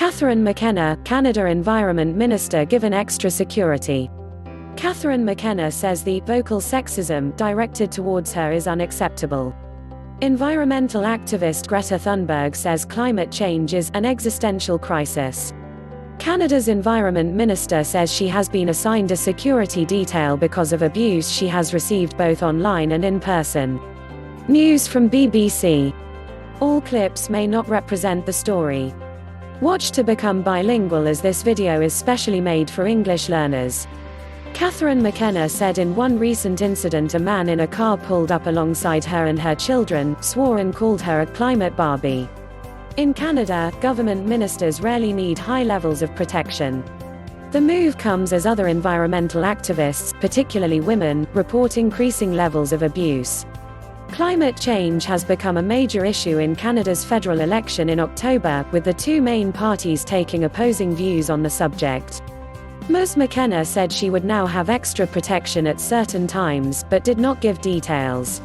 Catherine McKenna, Canada Environment Minister given extra security. Catherine McKenna says the vocal sexism directed towards her is unacceptable. Environmental activist Greta Thunberg says climate change is an existential crisis. Canada's Environment Minister says she has been assigned a security detail because of abuse she has received both online and in person. News from BBC. All clips may not represent the story. Watch to become bilingual, as this video is specially made for English learners. Catherine McKenna said in one recent incident a man in a car pulled up alongside her and her children, swore and called her a climate Barbie. In Canada, government ministers rarely need high levels of protection. The move comes as other environmental activists, particularly women, report increasing levels of abuse. Climate change has become a major issue in Canada's federal election in October, with the two main parties taking opposing views on the subject. Ms. McKenna said she would now have extra protection at certain times, but did not give details.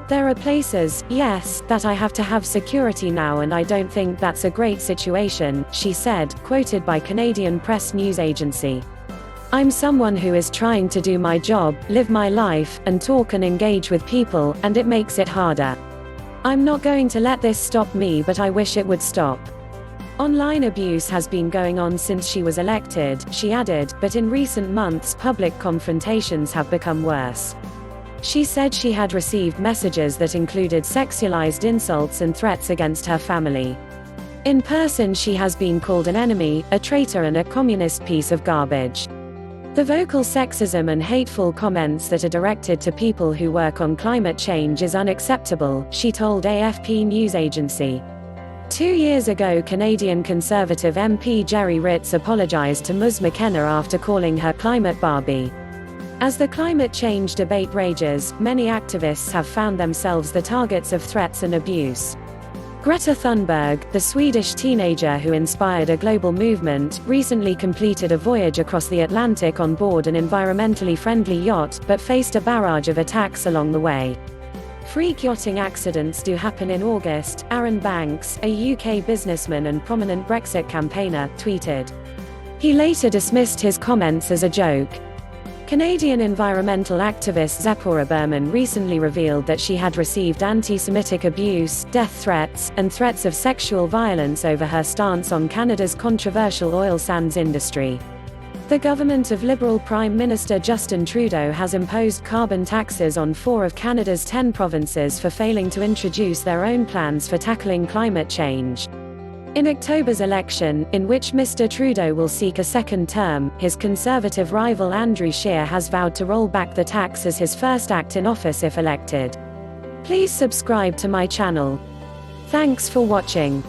"There are places, yes, that I have to have security now, and I don't think that's a great situation," she said, quoted by Canadian press news agency. "I'm someone who is trying to do my job, live my life, and talk and engage with people, and it makes it harder. I'm not going to let this stop me, but I wish it would stop." Online abuse has been going on since she was elected, she added, but in recent months public confrontations have become worse. She said she had received messages that included sexualized insults and threats against her family. In person she has been called an enemy, a traitor and a communist piece of garbage. The vocal sexism and hateful comments that are directed to people who work on climate change is unacceptable, she told AFP news agency. 2 years ago, Canadian Conservative MP Jerry Ritz apologized to Ms. McKenna after calling her climate Barbie. As the climate change debate rages, many activists have found themselves the targets of threats and abuse. Greta Thunberg, the Swedish teenager who inspired a global movement, recently completed a voyage across the Atlantic on board an environmentally friendly yacht, but faced a barrage of attacks along the way. Freak yachting accidents do happen in August, Aaron Banks, a UK businessman and prominent Brexit campaigner, tweeted. He later dismissed his comments as a joke. Canadian environmental activist Zipporah Berman recently revealed that she had received anti-Semitic abuse, death threats, and threats of sexual violence over her stance on Canada's controversial oil sands industry. The government of Liberal Prime Minister Justin Trudeau has imposed carbon taxes on 4 of Canada's 10 provinces for failing to introduce their own plans for tackling climate change. In October's election, in which Mr. Trudeau will seek a second term, his Conservative rival Andrew Scheer has vowed to roll back the tax as his first act in office if elected. Please subscribe to my channel. Thanks for watching.